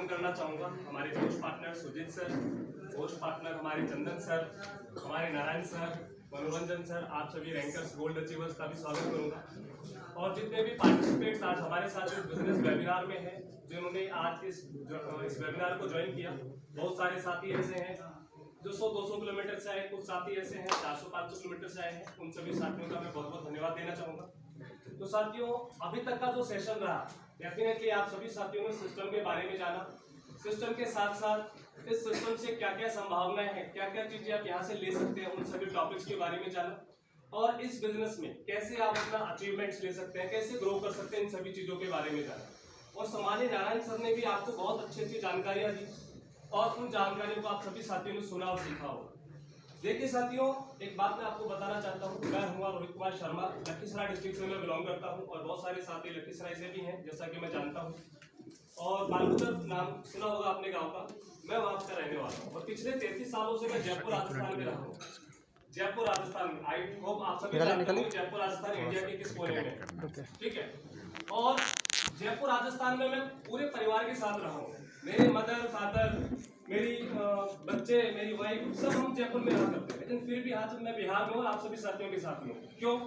करना चाहूँगा हमारे host partner Sujeet sir, host partner हमारे चंदन सर, हमारे नारायण सर, मनोरंजन सर, आप सभी रैंकर्स गोल्ड अचीवर्स का भी स्वागत करूँगा। और जितने भी पार्टिसिपेट्स आज हमारे साथ इस बिजनेस वेबिनार में हैं, जिन्होंने आज इस वेबिनार को ज्वाइन किया, बहुत सारे साथी ऐसे हैं जो 100-200 किलोमीटर से आए, कुछ साथी ऐसे हैं 400-500 किलोमीटर से आए हैं। उन सभी साथियों का मैं बहुत बहुत धन्यवाद देना चाहूँगा। तो साथियों, अभी तक का जो सेशन रहा, डेफिनेटली आप सभी साथियों ने सिस्टम के बारे में जाना, सिस्टम के साथ साथ इस सिस्टम से क्या क्या संभावनाएं हैं, क्या क्या चीजें आप यहाँ से ले सकते हैं, उन सभी टॉपिक्स के बारे में जाना, और इस बिजनेस में कैसे आप अपना अचीवमेंट्स ले सकते हैं, कैसे ग्रो कर सकते हैं, इन सभी चीजों के बारे में जाना। और सम्मानीय नारायण सर ने भी आपको बहुत अच्छी अच्छी जानकारियां दी और उन जानकारियों को आप सभी साथियों ने सुना और सीखा होगा। देखिए साथियों, एक बात मैं आपको बताना चाहता हूँ, मैं हूँ रोहित कुमार शर्मा, लखीसराय डिस्ट्रिक्ट से मैं बिलोंग करता हूँ और बहुत सारे साथी लखीसराय से भी हैं, जैसा कि मैं जानता हूँ। और बालूदर नाम सुना होगा आपने गाँव का, मैं वहाँ का रहने वाला हूँ और पिछले 33 सालों से मैं जयपुर राजस्थान में रहा हूँ। जयपुर राजस्थान में, आई होप आप सभी जानते होंगे जयपुर राजस्थान इंडिया के किस कोने में, ठीक है। और जयपुर राजस्थान में मैं पूरे परिवार के साथ रहा हूँ, मेरे मदर फादर, मेरी बच्चे, मेरी वाइफ, सब हम जयपुर में रहा करते हैं। लेकिन फिर भी आज मैं बिहार में हूँ, आप सभी साथियों के साथ में। क्यों?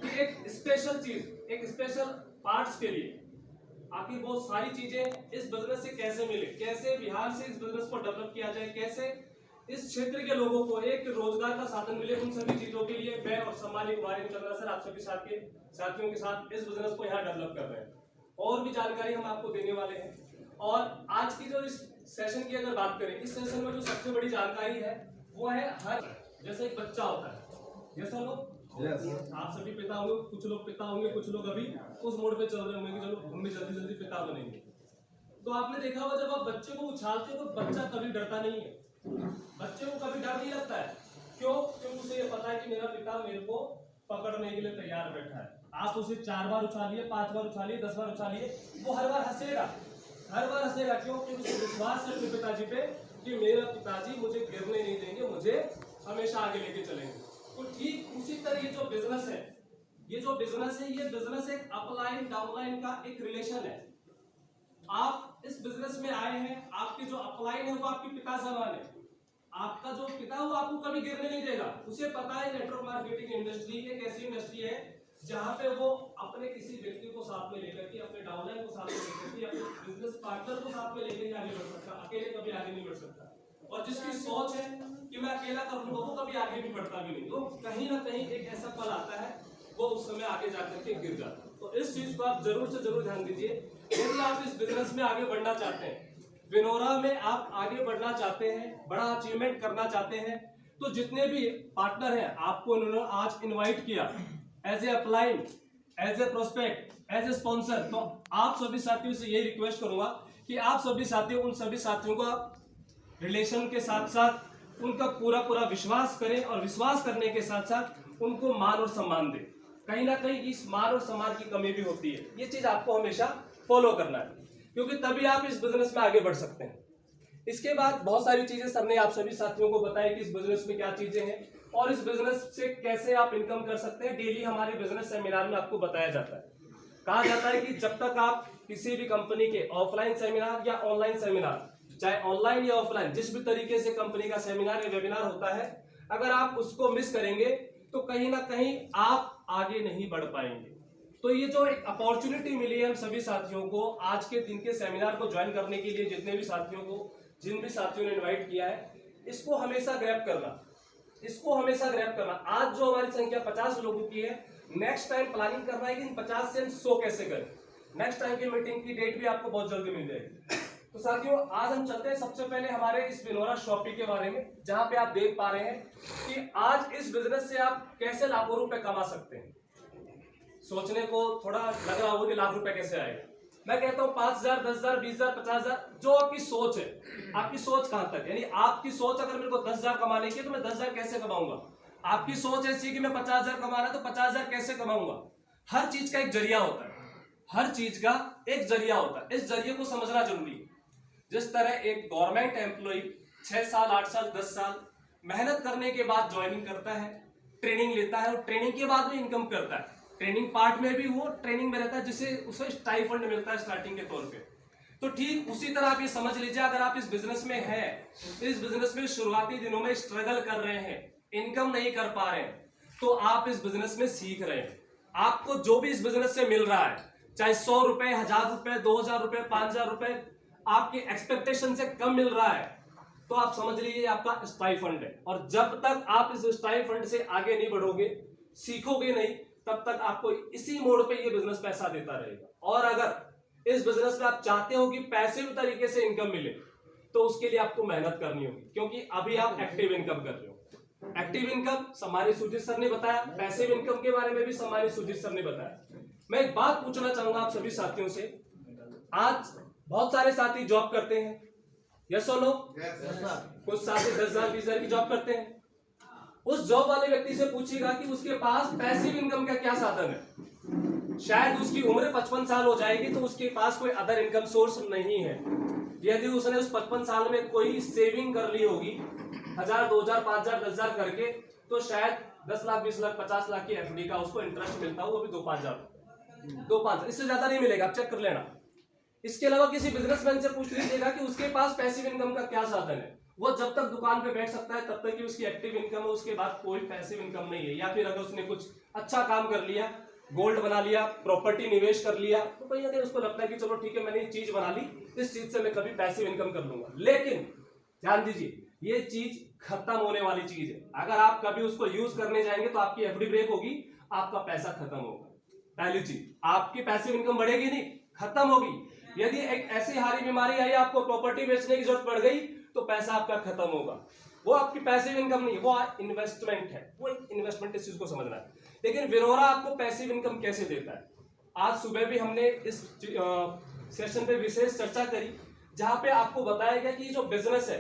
कि एक स्पेशल चीज, एक स्पेशल पार्ट्स के लिए आखिर बहुत सारी चीजें इस बिजनेस से कैसे मिले, कैसे बिहार से इस बिजनेस को डेवलप किया जाए, कैसे इस क्षेत्र के लोगों को एक रोजगार का साधन मिले, उन सभी चीजों के लिए मैं और सम्मानित कुमार चंद्रा सर आप सभी साथियों के साथ इस बिजनेस को यहाँ डेवलप कर रहे हैं। और भी जानकारी हम आपको देने वाले हैं। और आज की जो इस सेशन की अगर बात करें, इस सेशन में जो सबसे बड़ी जानकारी है वो है, हर जैसे एक बच्चा होता है, जैसा लोग आप सभी पिता होंगे, कुछ लोग पिता होंगे, कुछ लोग अभी उस मोड पे चल रहे होंगे कि चलो हम भी जल्दी जल्दी पिता बनेंगे। तो आपने देखा होगा जब आप बच्चे को उछालते हो तो बच्चा कभी डरता नहीं है, बच्चे को कभी डर नहीं लगता है। क्यों? क्योंकि उसे ये पता है कि मेरा पिता मेरे को पकड़ने के लिए तैयार बैठा है। आप उसे 4 बार उछालिए, 5 बार उछालिए, 10 बार उछालिए, वो हर बार हंसेगा, हर बार हंसेगा। क्यों? क्योंकि उसे विश्वास है अपने पिताजी पे कि मेरा पिताजी मुझे गिरने नहीं देंगे, मुझे हमेशा आगे लेके चलेंगे। तो ठीक उसी तरह ये जो बिजनेस है, ये बिजनेस एक अपलाइन डाउनलाइन का एक रिलेशन है। आप इस बिजनेस में आए हैं, आपके जो अपलाइन है वो आपके पिता समान है। आपका जो पिता वो आपको कभी गिरने नहीं देगा। उसे पता है नेटवर्क मार्केटिंग इंडस्ट्री एक ऐसी इंडस्ट्री है जहां पे वो अपने किसी व्यक्ति को साथ में लेकर के, अपने डाउनलाइन को साथ में लेकर के, अपने बिजनेस पार्टनर को साथ में लेकर आगे बढ़ सकता, अकेले कभी आगे नहीं बढ़ सकता। और जिसकी सोच है कि मैं अकेला करूंगा, वो कभी आगे भी बढ़ता भी नहीं। तो कहीं ना कहीं एक ऐसा पल आता है, वो उस समय आगे जाकर के गिर जाता है। तो इस चीज को आप जरूर से जरूर ध्यान दीजिए। यदि आप इस बिजनेस में आगे बढ़ना चाहते हैं, विनोरा में आप आगे बढ़ना चाहते हैं, बड़ा अचीवमेंट करना चाहते हैं, तो जितने भी पार्टनर हैं आपको इन्होंने आज इनवाइट किया as a upline, as a prospect, as a sponsor. तो आप सभी साथियों से यही रिक्वेस्ट करूंगा कि आप सभी साथियों, उन सभी साथियों का रिलेशन के साथ साथ उनका पूरा विश्वास करें और विश्वास करने के साथ साथ उनको मान और सम्मान दें। कहीं ना कहीं इस मान और सम्मान की कमी भी होती है, ये चीज आपको हमेशा फॉलो करना है, क्योंकि तभी आप इस बिजनेस में आगे बढ़ सकते हैं। इसके बाद बहुत सारी चीजें सर ने आप सभी साथियों को बताया कि इस बिजनेस में क्या चीजें हैं और इस बिजनेस से कैसे आप इनकम कर सकते हैं। डेली हमारे बिजनेस सेमिनार में आपको बताया जाता है, कहा जाता है कि जब तक आप किसी भी कंपनी के ऑफलाइन सेमिनार या ऑनलाइन सेमिनार, चाहे ऑनलाइन या ऑफलाइन, जिस भी तरीके से कंपनी का सेमिनार या वेबिनार होता है, अगर आप उसको मिस करेंगे तो कहीं ना कहीं आप आगे नहीं बढ़ पाएंगे। तो ये जो एक अपॉर्चुनिटी मिली है हम सभी साथियों को आज के दिन के सेमिनार को ज्वाइन करने के लिए, जितने भी साथियों को, जिन भी साथियों ने इनवाइट किया है, इसको हमेशा ग्रैब करना, इसको हमेशा ग्रैब करना। आज जो हमारी संख्या 50 लोगों की है, नेक्स्ट टाइम प्लानिंग करना है कि इन 50 से 100 कैसे करें। नेक्स्ट टाइम की मीटिंग की डेट भी आपको बहुत जल्दी मिल जाएगी। तो साथियों, आज हम चलते हैं सबसे पहले हमारे इस विनोरा शॉपिंग के बारे में, जहां पे आप देख पा रहे हैं कि आज इस बिजनेस से आप कैसे लाखों रुपए कमा सकते हैं। सोचने को थोड़ा लग रहा होगा कि लाख रुपए कैसे आएगा। मैं कहता हूँ 5,000, 10,000, 20,000, 50,000, जो आपकी सोच है, आपकी सोच कहां तक, यानी आपकी सोच अगर मेरे को 10,000 कमाने की है तो मैं 10,000 कैसे कमाऊंगा। आपकी सोच ऐसी कि मैं 50,000 कमाना है तो 50,000 कैसे कमाऊंगा। हर चीज का एक जरिया होता है, हर चीज का एक जरिया होता है, इस जरिए को समझना जरूरी है। जिस तरह एक गवर्नमेंट एम्प्लॉय 6 साल, 8 साल, 10 साल मेहनत करने के बाद ज्वाइनिंग करता है, ट्रेनिंग लेता है और ट्रेनिंग के बाद भी इनकम करता है, ट्रेनिंग पार्ट में भी वो ट्रेनिंग में रहता है, जिसे उसे स्टाइफंड मिलता है स्टार्टिंग के तौर पे। तो ठीक उसी तरह आप ये समझ लीजिए, अगर आप इस बिजनेस में हैं, इस बिजनेस में शुरुआती दिनों में स्ट्रगल कर रहे हैं, इनकम नहीं कर पा रहे हैं, तो आप इस बिजनेस में सीख रहे हैं। आपको जो भी इस बिजनेस से मिल रहा है, चाहे 100 रुपए, 1000 रुपए, 2000 रुपए, 5000 रुपए, आपकी एक्सपेक्टेशन से कम मिल रहा है, तो आप समझ लीजिए आपका स्टाइफंड है। और जब तक आप इस स्टाइफंड से आगे नहीं बढ़ोगे, सीखोगे नहीं, तब तक आपको इसी मोड़ पे ये बिजनेस पैसा देता रहेगा। और अगर इस बिजनेस में आप चाहते हो कि पैसिव तरीके से इनकम मिले, तो उसके लिए आपको मेहनत करनी होगी, क्योंकि अभी आप एक्टिव इनकम कर रहे हो। एक्टिव इनकम सम्मानित सुजीत सर ने बताया, पैसिव इनकम के बारे में भी सम्मानित सुजीत सर ने बताया। मैं एक बात पूछना चाहूंगा आप सभी साथियों से, आज बहुत सारे साथी जॉब करते हैं, यस और नो? कुछ साथी 10,000 20,000 की जॉब करते हैं। उस जॉब वाले व्यक्ति से पूछिएगा कि उसके पास पैसिव इनकम का क्या साधन है। शायद उसकी उम्र 55 साल हो जाएगी तो उसके पास कोई अदर इनकम सोर्स नहीं है। यदि उसने उस 55 साल में कोई सेविंग कर ली होगी 1000, 2000, 5000, 10,000 करके, तो शायद 10 लाख, 20 लाख, 50 लाख की एफडी का उसको इंटरेस्ट मिलता हो, वो भी 2-5 इससे ज्यादा नहीं मिलेगा, आप चेक कर लेना। इसके अलावा किसी बिजनेसमैन से पूछ लीजिएगा कि उसके पास पैसिव इनकम का क्या साधन है। वो जब तक दुकान पे बैठ सकता है तब तक ही उसकी एक्टिव इनकम है, उसके बाद कोई पैसिव इनकम नहीं है। या फिर अगर उसने कुछ अच्छा काम कर लिया, गोल्ड बना लिया, प्रॉपर्टी निवेश कर लिया, तो कहीं ना कहीं उसको लगता है कि चलो ठीक है, मैंने ये चीज बना ली, इस चीज से मैं कभी पैसिव इनकम कर लूंगा। लेकिन ध्यान दीजिए, ये चीज खत्म होने वाली चीज है। अगर आप कभी उसको यूज करने जाएंगे तो आपकी एफडी ब्रेक होगी, आपका पैसा खत्म होगा। पहली चीज, आपकी पैसिव इनकम बढ़ेगी नहीं, खत्म होगी। यदि एक ऐसी हारी बीमारी आई, आपको प्रॉपर्टी बेचने की जरूरत पड़ गई, तो पैसा आपका खत्म होगा। वो आपकी पैसिव इनकम नहीं है, वो इन्वेस्टमेंट है, वो इन्वेस्टमेंट, इस चीज को समझना है। लेकिन विनोरा आपको पैसिव इनकम कैसे देता है? आज सुबह भी हमने इस सेशन पे विशेष चर्चा करी, जहां पे आपको बताया गया कि ये जो बिजनेस है,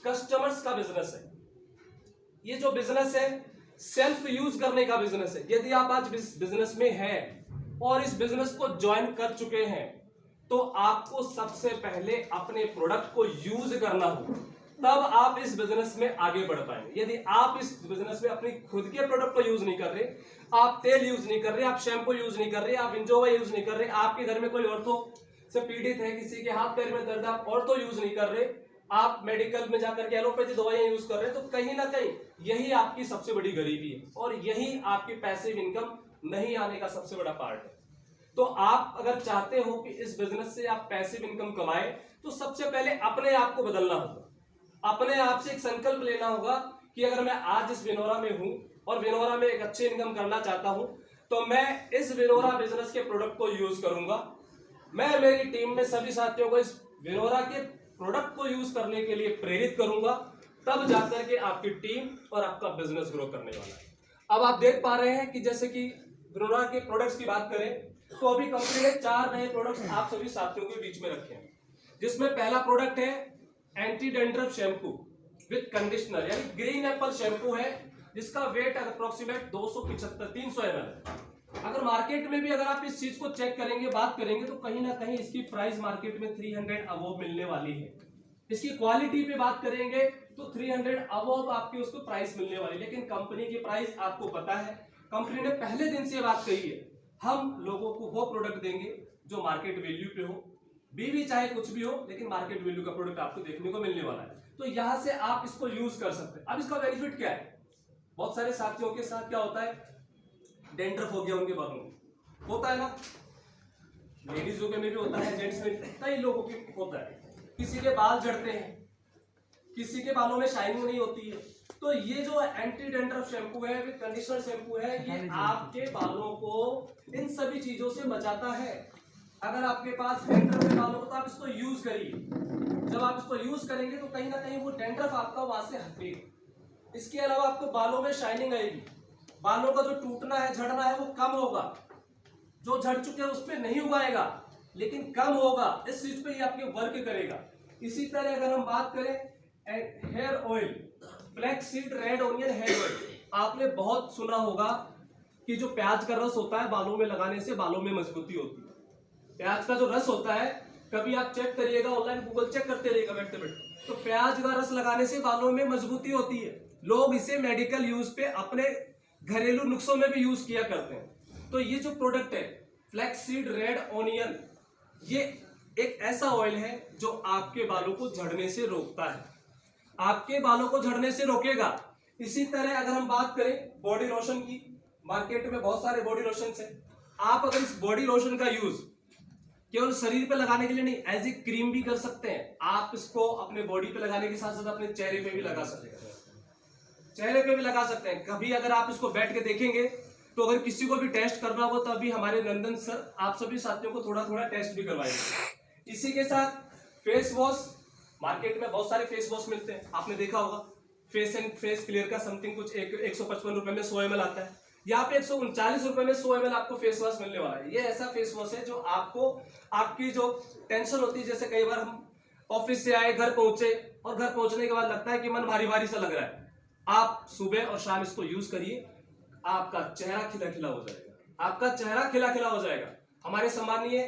कस्टमर्स का बिजनेस है। ये जो बिजनेस है, सेल्फ यूज करने का बिजनेस है। यदि आप आज बिजनेस में हैं और इस बिजनेस को ज्वाइन कर चुके हैं, तो आपको सबसे पहले अपने प्रोडक्ट को यूज करना होगा, तब आप इस बिजनेस में आगे बढ़ पाएंगे। यदि आप इस बिजनेस में अपनी खुद के प्रोडक्ट को यूज नहीं कर रहे, आप तेल यूज नहीं कर रहे, आप शैम्पू यूज नहीं कर रहे, आप इंजोवा यूज नहीं कर रहे, आपके घर में कोई औरतों से पीड़ित है, किसी के हाथ पैर में दर्द, आप ऑर्थो यूज नहीं कर रहे, आप मेडिकल में जाकर के एलोपैथी दवाइयां यूज कर रहे हैं, तो कहीं ना कहीं यही आपकी सबसे बड़ी गरीबी है और यही आपकी पैसिव इनकम नहीं आने का सबसे बड़ा पार्ट है। तो आप अगर चाहते हो कि इस बिजनेस से आप पैसिव इनकम कमाएं, तो सबसे पहले अपने आप को बदलना होगा। अपने आप से एक संकल्प लेना होगा कि अगर मैं आज इस विनोरा में हूं और विनोरा में एक अच्छी इनकम करना चाहता हूं, तो मैं इस विनोरा बिजनेस के प्रोडक्ट को यूज करूंगा। मैं मेरी टीम में सभी साथियों को इस विनोरा के प्रोडक्ट को यूज करने के लिए प्रेरित करूंगा, तब जाकर के आपकी टीम और आपका बिजनेस ग्रो करने वाला है। अब आप देख पा रहे हैं कि जैसे कि विनोरा के प्रोडक्ट्स की बात करें, तो अभी कंपनी ने 4 नए प्रोडक्ट्स आप सभी साथियों के बीच में रखे हैं, जिसमें पहला प्रोडक्ट है anti dandruff shampoo with conditioner, यानी ग्रीन एप्पल शैम्पू है, जिसका वेट अप्रोक्सीमेट 275-300 ml है। अगर मार्केट में भी अगर आप इस चीज को चेक करेंगे, बात करेंगे, तो कहीं ना कहीं इसकी प्राइस मार्केट में 300 अबव मिलने वाली है। इसकी क्वालिटी पे बात करेंगे तो 300 अबव आपकी उसको प्राइस मिलने वाली। लेकिन कंपनी की प्राइस आपको पता है, कंपनी ने पहले दिन से बात कही है, हम लोगों को वो प्रोडक्ट देंगे जो मार्केट वैल्यू पे हो, बीवी चाहे कुछ भी हो, लेकिन मार्केट वैल्यू का प्रोडक्ट आपको देखने को मिलने वाला है। तो यहां से आप इसको यूज कर सकते हैं। अब इसका बेनिफिट क्या है? बहुत सारे साथियों के साथ क्या होता है, डेंड्रफ हो गया उनके बालों में, होता है ना, लेडीजों के में भी होता है, जेंट्स में, कई लोगों के होता है। किसी के बाल झड़ते हैं, किसी के बालों में शाइनिंग नहीं होती है। तो ये जो एंटी डैंड्रफ शैम्पू है, विद कंडीशनर शैम्पू है, ये आपके बालों को इन सभी चीजों से बचाता है। अगर आपके पास डैंड्रफ है बालों को, तो आप इसको यूज करिए। जब आप इसको यूज करेंगे तो कहीं ना कहीं वो डैंड्रफ आपका वहां से हटेगा। इसके अलावा आपको बालों में शाइनिंग आएगी, बालों का जो टूटना है, झड़ना है, वो कम होगा। जो झड़ चुके हैं उस पर नहीं उगाएगा, लेकिन कम होगा। इस चीज पे ये आपके वर्क करेगा। इसी तरह अगर हम बात करें hair oil, flax seed red onion hair oil, आपने बहुत सुना होगा कि जो प्याज का रस होता है, बालों में लगाने से बालों में मजबूती होती है। प्याज का जो रस होता है, कभी आप चेक करिएगा, ऑनलाइन गूगल चेक करते रहिएगा बैठते बैठते, तो प्याज का रस लगाने से बालों में मजबूती होती है। लोग इसे मेडिकल यूज पे, अपने घरेलू नुस्खों में भी यूज किया करते हैं। तो ये जो प्रोडक्ट है फ्लैक्स सीड रेड ओनियन, ये एक ऐसा ऑयल है जो आपके बालों को झड़ने से रोकता है, आपके बालों को झड़ने से रोकेगा। इसी तरह अगर हम बात करें बॉडी लोशन की, मार्केट में बहुत सारे बॉडी लोशन है। आप अगर इस बॉडी लोशन का यूज केवल शरीर पे लगाने के लिए नहीं, एज ए क्रीम भी कर सकते हैं। आप इसको अपने बॉडी पे लगाने के साथ साथ अपने चेहरे पे भी लगा सकते हैं, चेहरे पे भी लगा सकते हैं। कभी अगर आप इसको बैठ के देखेंगे तो अगर किसी को भी टेस्ट करना हो तभी हमारे नंदन सर आप सभी साथियों को थोड़ा थोड़ा टेस्ट भी करवाएंगे। इसी के साथ फेस वॉश, मार्केट में बहुत सारे फेस वॉश मिलते हैं, आपने देखा होगा। फेस एंड फेस क्लियर का समथिंग कुछ 155 रुपए में 100 ml आता है। यहाँ पे 139 रुपए में 100 ml आपको फेस वॉश मिलने वाला है। ये ऐसा फेस वॉश है जो आपको आपकी जो टेंशन होती है, जैसे कई बार हम ऑफिस से आए, घर पहुंचे और घर पहुंचने के बाद लगता है कि मन भारी भारी सा लग रहा है, आप सुबह और शाम इसको यूज करिए, आपका चेहरा खिला खिला हो जाएगा, आपका चेहरा खिला खिला हो जाएगा। हमारे सम्मानीय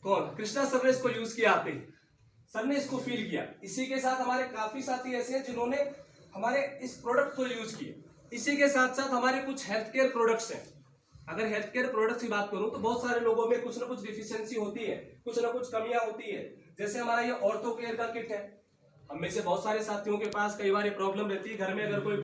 कौन कृष्णा सर ने इसको यूज किया, आते ही सर ने इसको फील किया। इसी के साथ हमारे काफी साथी ऐसे हैं जिन्होंने हमारे इस प्रोडक्ट को यूज किया। इसी के साथ साथ हमारे कुछ हेल्थ केयर प्रोडक्ट्स हैं। अगर हेल्थ केयर प्रोडक्ट्स की बात करूं तो बहुत सारे लोगों में कुछ ना कुछ डिफिशियंसी होती है, कुछ ना कुछ कमियां होती है। जैसे हमारा ये ऑर्थो केयर का किट है, हम में से बहुत सारे साथियों के पास कई बार ये प्रॉब्लम रहती है, घर में अगर कोई